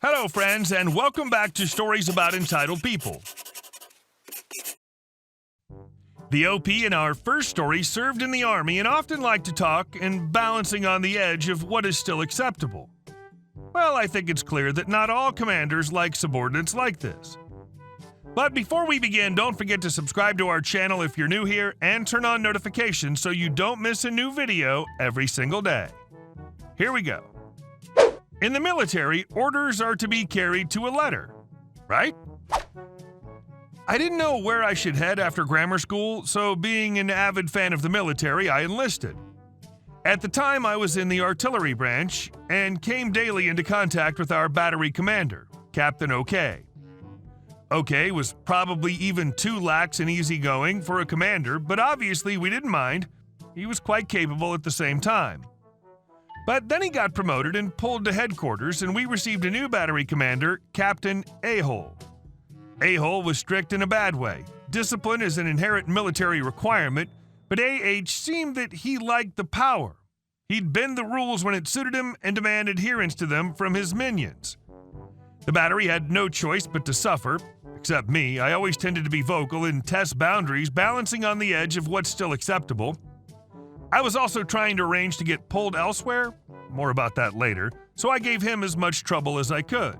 Hello, friends, and welcome back to Stories About Entitled People. The OP in our first story served in the Army and often liked to talk and balancing on the edge of what is still acceptable. Well, I think it's clear that not all commanders like subordinates like this. But before we begin, don't forget to subscribe to our channel if you're new here and turn on notifications so you don't miss a new video every single day. Here we go. In the military, orders are to be carried to a letter, right? I didn't know where I should head after grammar school, so being an avid fan of the military, I enlisted. At the time, I was in the artillery branch and came daily into contact with our battery commander, Captain OK. OK was probably even too lax and easygoing for a commander, but obviously we didn't mind. He was quite capable at the same time. But then he got promoted and pulled to headquarters, and we received a new battery commander, Captain A-Hole. A-Hole was strict in a bad way. Discipline is an inherent military requirement, but A.H. seemed that he liked the power. He'd bend the rules when it suited him and demand adherence to them from his minions. The battery had no choice but to suffer. Except me, I always tended to be vocal and test boundaries, balancing on the edge of what's still acceptable. I was also trying to arrange to get pulled elsewhere, more about that later, so I gave him as much trouble as I could.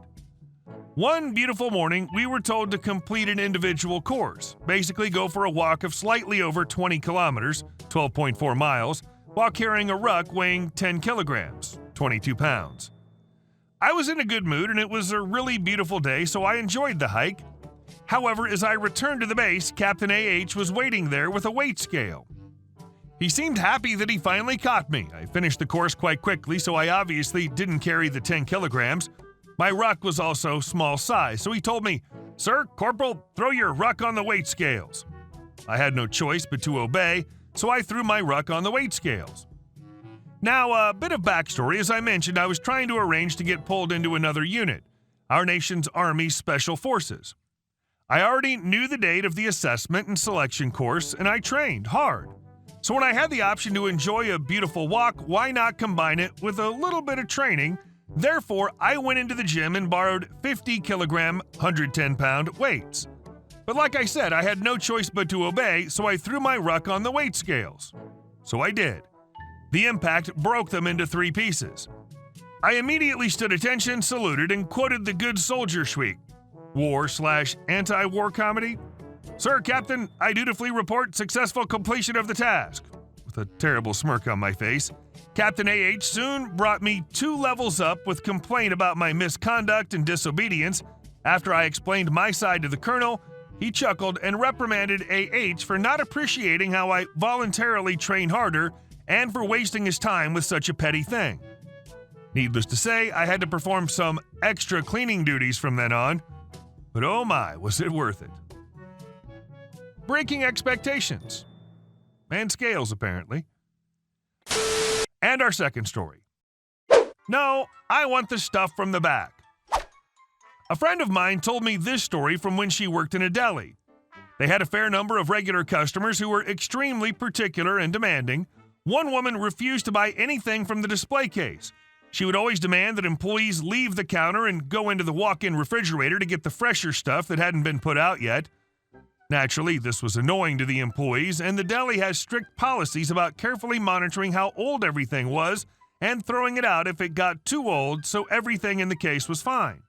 One beautiful morning, we were told to complete an individual course, basically go for a walk of slightly over 20 kilometers, 12.4 miles, while carrying a ruck weighing 10 kilograms, 22 pounds. I was in a good mood and it was a really beautiful day, so I enjoyed the hike. However, as I returned to the base, Captain A.H. was waiting there with a weight scale. He seemed happy that he finally caught me. I finished the course quite quickly, so I obviously didn't carry the 10 kilograms. My ruck was also small size, so he told me, "Sir, Corporal, throw your ruck on the weight scales." I had no choice but to obey, so I threw my ruck on the weight scales. Now, a bit of backstory. As I mentioned, I was trying to arrange to get pulled into another unit, our nation's Army Special Forces. I already knew the date of the assessment and selection course, and I trained hard. So when I had the option to enjoy a beautiful walk, why not combine it with a little bit of training? Therefore, I went into the gym and borrowed 50-kilogram, 110-pound weights. But like I said, I had no choice but to obey, so I threw my ruck on the weight scales. So I did. The impact broke them into 3 pieces. I immediately stood attention, saluted, and quoted the good soldier shriek. War/anti-war comedy? "Sir, Captain, I dutifully report successful completion of the task." With a terrible smirk on my face, Captain A.H. soon brought me 2 levels up with complaint about my misconduct and disobedience. After I explained my side to the colonel, he chuckled and reprimanded A.H. for not appreciating how I voluntarily trained harder and for wasting his time with such a petty thing. Needless to say, I had to perform some extra cleaning duties from then on. But oh my, was it worth it. Breaking expectations. And scales, apparently. And our second story. No, I want the stuff from the back. A friend of mine told me this story from when she worked in a deli. They had a fair number of regular customers who were extremely particular and demanding. One woman refused to buy anything from the display case. She would always demand that employees leave the counter and go into the walk-in refrigerator to get the fresher stuff that hadn't been put out yet. Naturally, this was annoying to the employees, and the deli has strict policies about carefully monitoring how old everything was and throwing it out if it got too old, so everything in the case was fine.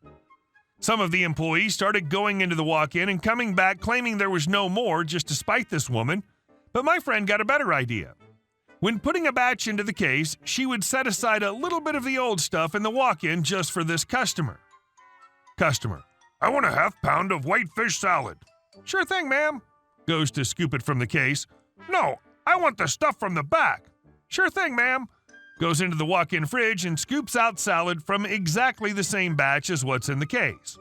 Some of the employees started going into the walk-in and coming back claiming there was no more just to spite this woman, but my friend got a better idea. When putting a batch into the case, she would set aside a little bit of the old stuff in the walk-in just for this customer. Customer: "I want a half-pound of white fish salad." "Sure thing, ma'am." Goes to scoop it from the case. "No, I want the stuff from the back." "Sure thing, ma'am." Goes into the walk-in fridge and scoops out salad from exactly the same batch as what's in the case.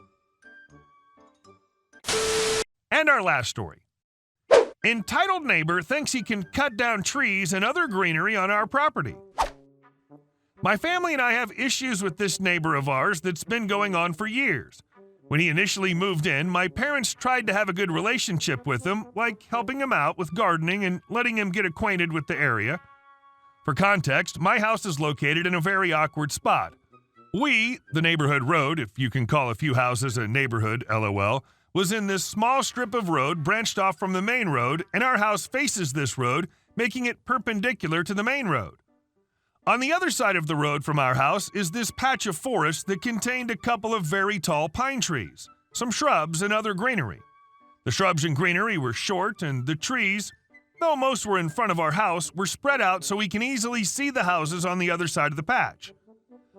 And our last story. Entitled neighbor thinks he can cut down trees and other greenery on our property. My family and I have issues with this neighbor of ours that's been going on for years. When he initially moved in, my parents tried to have a good relationship with him, like helping him out with gardening and letting him get acquainted with the area. For context, my house is located in a very awkward spot. The neighborhood road, if you can call a few houses a neighborhood, LOL, was in this small strip of road branched off from the main road, and our house faces this road, making it perpendicular to the main road. On the other side of the road from our house is this patch of forest that contained a couple of very tall pine trees, some shrubs, and other greenery. The shrubs and greenery were short, and the trees, though most were in front of our house, were spread out so we can easily see the houses on the other side of the patch.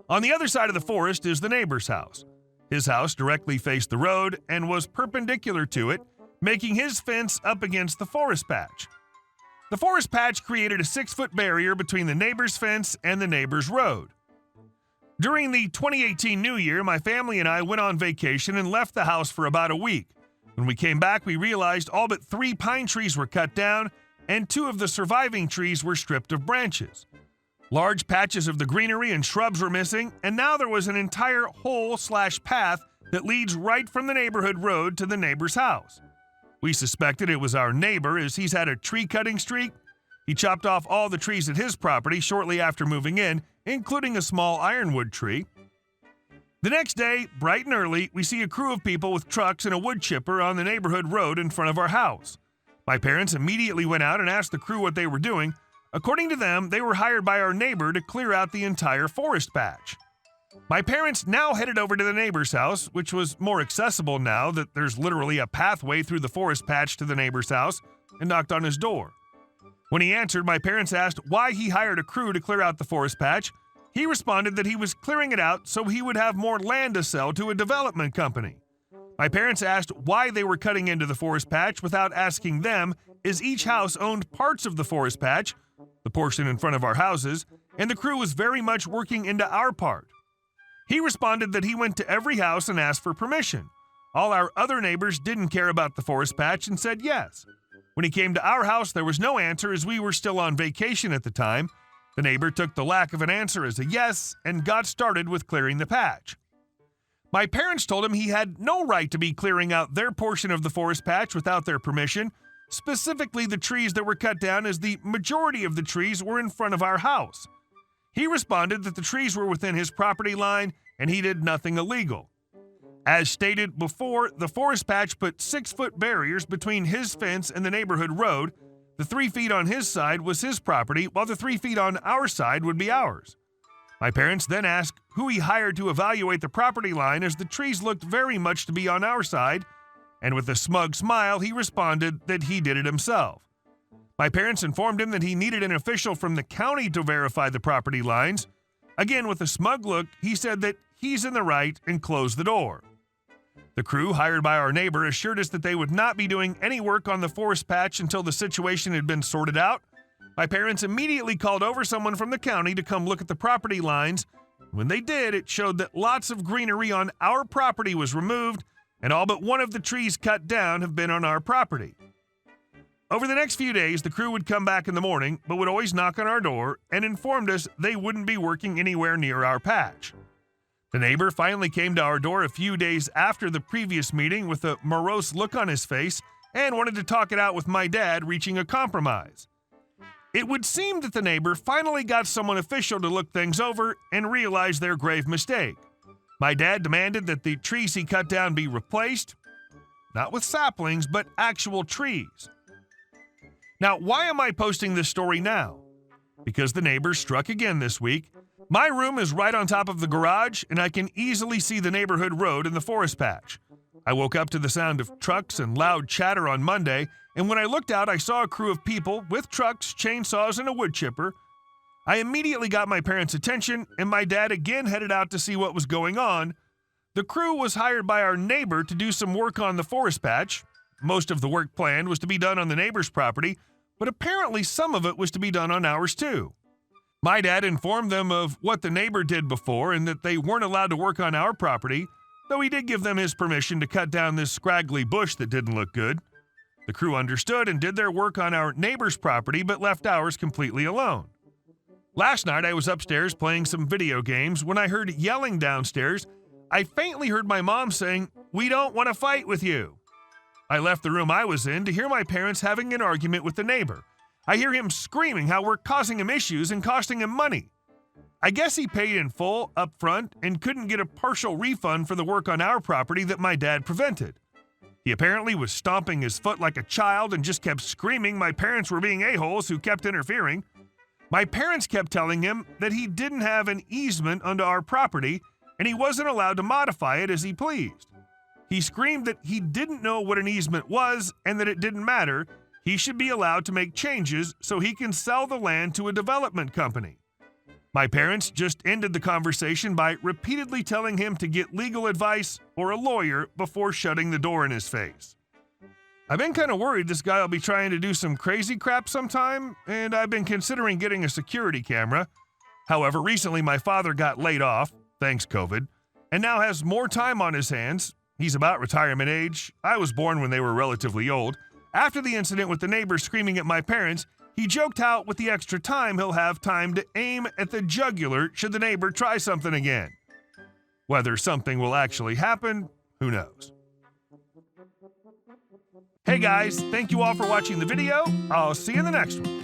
On the other side of the forest is the neighbor's house. His house directly faced the road and was perpendicular to it, making his fence up against the forest patch. The forest patch created a 6-foot barrier between the neighbor's fence and the neighbor's road. During the 2018 New Year, my family and I went on vacation and left the house for about a week. When we came back, we realized all but 3 pine trees were cut down and 2 of the surviving trees were stripped of branches. Large patches of the greenery and shrubs were missing, and now there was an entire hole/path that leads right from the neighborhood road to the neighbor's house. We suspected it was our neighbor, as he's had a tree-cutting streak. He chopped off all the trees at his property shortly after moving in, including a small ironwood tree. The next day, bright and early, we see a crew of people with trucks and a wood chipper on the neighborhood road in front of our house. My parents immediately went out and asked the crew what they were doing. According to them, they were hired by our neighbor to clear out the entire forest patch. My parents now headed over to the neighbor's house, which was more accessible now that there's literally a pathway through the forest patch to the neighbor's house, and knocked on his door. When he answered, my parents asked why he hired a crew to clear out the forest patch. He responded that he was clearing it out so he would have more land to sell to a development company. My parents asked why they were cutting into the forest patch without asking them, as each house owned parts of the forest patch, the portion in front of our houses, and the crew was very much working into our part. He responded that he went to every house and asked for permission. All our other neighbors didn't care about the forest patch and said yes. When he came to our house, there was no answer as we were still on vacation at the time. The neighbor took the lack of an answer as a yes and got started with clearing the patch. My parents told him he had no right to be clearing out their portion of the forest patch without their permission, specifically the trees that were cut down, as the majority of the trees were in front of our house. He responded that the trees were within his property line and he did nothing illegal. As stated before, the forest patch put 6-foot barriers between his fence and the neighborhood road. The 3 feet on his side was his property, while the 3 feet on our side would be ours. My parents then asked who he hired to evaluate the property line, as the trees looked very much to be on our side, and with a smug smile, he responded that he did it himself. My parents informed him that he needed an official from the county to verify the property lines. Again, with a smug look, he said that he's in the right and closed the door. The crew hired by our neighbor assured us that they would not be doing any work on the forest patch until the situation had been sorted out. My parents immediately called over someone from the county to come look at the property lines. When they did, it showed that lots of greenery on our property was removed, and all but one of the trees cut down have been on our property. Over the next few days, the crew would come back in the morning, but would always knock on our door and informed us they wouldn't be working anywhere near our patch. The neighbor finally came to our door a few days after the previous meeting with a morose look on his face and wanted to talk it out with my dad, reaching a compromise. It would seem that the neighbor finally got someone official to look things over and realize their grave mistake. My dad demanded that the trees he cut down be replaced, not with saplings, but actual trees. Now, why am I posting this story now? Because the neighbors struck again this week. My room is right on top of the garage, and I can easily see the neighborhood road and the forest patch. I woke up to the sound of trucks and loud chatter on Monday, and when I looked out, I saw a crew of people with trucks, chainsaws, and a wood chipper. I immediately got my parents' attention, and my dad again headed out to see what was going on. The crew was hired by our neighbor to do some work on the forest patch. Most of the work planned was to be done on the neighbor's property, but apparently some of it was to be done on ours too. My dad informed them of what the neighbor did before and that they weren't allowed to work on our property, though he did give them his permission to cut down this scraggly bush that didn't look good. The crew understood and did their work on our neighbor's property, but left ours completely alone. Last night I was upstairs playing some video games when I heard yelling downstairs. I faintly heard my mom saying, "We don't want to fight with you." I left the room I was in to hear my parents having an argument with the neighbor. I hear him screaming how we're causing him issues and costing him money. I guess he paid in full up front and couldn't get a partial refund for the work on our property that my dad prevented. He apparently was stomping his foot like a child and just kept screaming my parents were being a-holes who kept interfering. My parents kept telling him that he didn't have an easement onto our property and he wasn't allowed to modify it as he pleased. He screamed that he didn't know what an easement was and that it didn't matter. He should be allowed to make changes so he can sell the land to a development company. My parents just ended the conversation by repeatedly telling him to get legal advice or a lawyer before shutting the door in his face. I've been kind of worried this guy will be trying to do some crazy crap sometime, and I've been considering getting a security camera. However, recently my father got laid off, thanks COVID, and now has more time on his hands. He's about retirement age. I was born when they were relatively old. After the incident with the neighbor screaming at my parents, he joked how with the extra time he'll have time to aim at the jugular should the neighbor try something again. Whether something will actually happen, who knows? Hey guys, thank you all for watching the video. I'll see you in the next one.